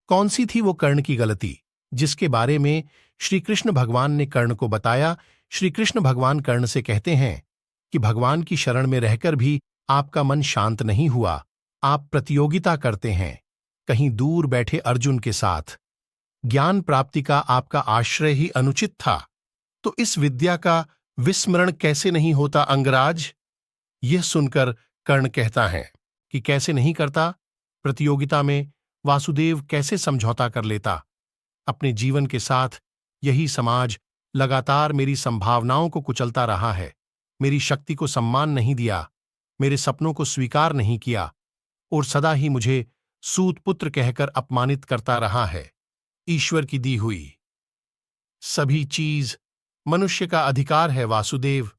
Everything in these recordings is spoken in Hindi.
कौन सी थी वो कर्ण की गलती जिसके बारे में श्री कृष्ण भगवान ने कर्ण को बताया। श्री कृष्ण भगवान कर्ण से कहते हैं कि भगवान की शरण में रहकर भी आपका मन शांत नहीं हुआ। आप प्रतियोगिता करते हैं कहीं दूर बैठे अर्जुन के साथ। ज्ञान प्राप्ति का आपका आश्रय ही अनुचित था, तो इस विद्या का विस्मरण कैसे नहीं होता अंगराज। यह सुनकर कर्ण कहता है कि कैसे नहीं करता। प्रतियोगिता में वासुदेव कैसे समझौता कर लेता। अपने जीवन के साथ यही समाज लगातार मेरी संभावनाओं को कुचलता रहा है, मेरी शक्ति को सम्मान नहीं दिया, मेरे सपनों को स्वीकार नहीं किया और सदा ही मुझे सूत पुत्र कहकर अपमानित करता रहा है। ईश्वर की दी हुई सभी चीज मनुष्य का अधिकार है वासुदेव,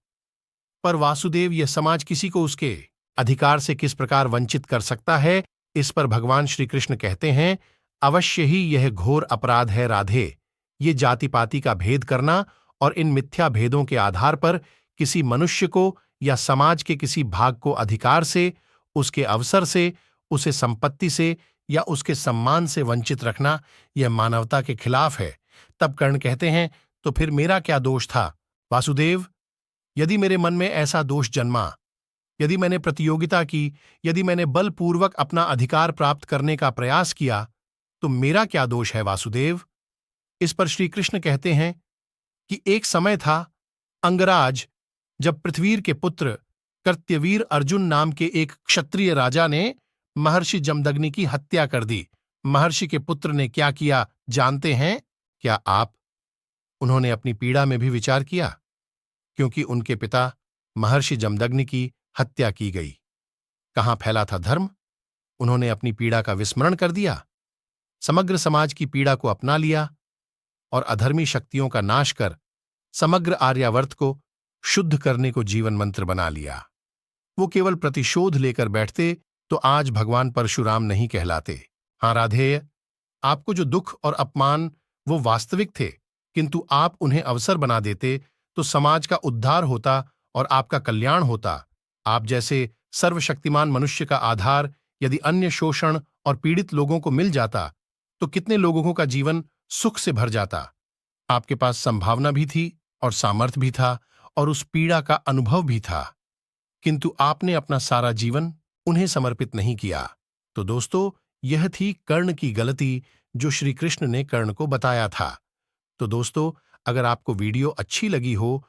पर वासुदेव यह समाज किसी को उसके अधिकार से किस प्रकार वंचित कर सकता है। इस पर भगवान श्री कृष्ण कहते हैं, अवश्य ही यह घोर अपराध है राधे। ये जाति पाति का भेद करना और इन मिथ्या भेदों के आधार पर किसी मनुष्य को या समाज के किसी भाग को अधिकार से, उसके अवसर से, उसे संपत्ति से या उसके सम्मान से वंचित रखना, यह मानवता के खिलाफ है। तब कर्ण कहते हैं, तो फिर मेरा क्या दोष था वासुदेव। यदि मेरे मन में ऐसा दोष जन्मा, यदि मैंने प्रतियोगिता की, यदि मैंने बलपूर्वक अपना अधिकार प्राप्त करने का प्रयास किया, तो मेरा क्या दोष है वासुदेव। इस पर श्री कृष्ण कहते हैं कि एक समय था अंगराज, जब पृथ्वीर के पुत्र कर्त्यवीर अर्जुन नाम के एक क्षत्रिय राजा ने महर्षि जमदग्नि की हत्या कर दी। महर्षि के पुत्र ने क्या किया जानते हैं क्या आप? उन्होंने अपनी पीड़ा में भी विचार किया, क्योंकि उनके पिता महर्षि जमदग्नि की हत्या की गई। कहां फैला था धर्म। उन्होंने अपनी पीड़ा का विस्मरण कर दिया, समग्र समाज की पीड़ा को अपना लिया और अधर्मी शक्तियों का नाश कर समग्र आर्यावर्त को शुद्ध करने को जीवन मंत्र बना लिया। वो केवल प्रतिशोध लेकर बैठते तो आज भगवान परशुराम नहीं कहलाते। हां राधेय, आपको जो दुख और अपमान वो वास्तविक थे, किंतु आप उन्हें अवसर बना देते तो समाज का उद्धार होता और आपका कल्याण होता। आप जैसे सर्वशक्तिमान मनुष्य का आधार यदि अन्य शोषण और पीड़ित लोगों को मिल जाता तो कितने लोगों का जीवन सुख से भर जाता। आपके पास संभावना भी थी और सामर्थ्य भी था और उस पीड़ा का अनुभव भी था, किंतु आपने अपना सारा जीवन उन्हें समर्पित नहीं किया। तो दोस्तों, यह थी कर्ण की गलती जो श्री कृष्ण ने कर्ण को बताया था। तो दोस्तों, अगर आपको वीडियो अच्छी लगी हो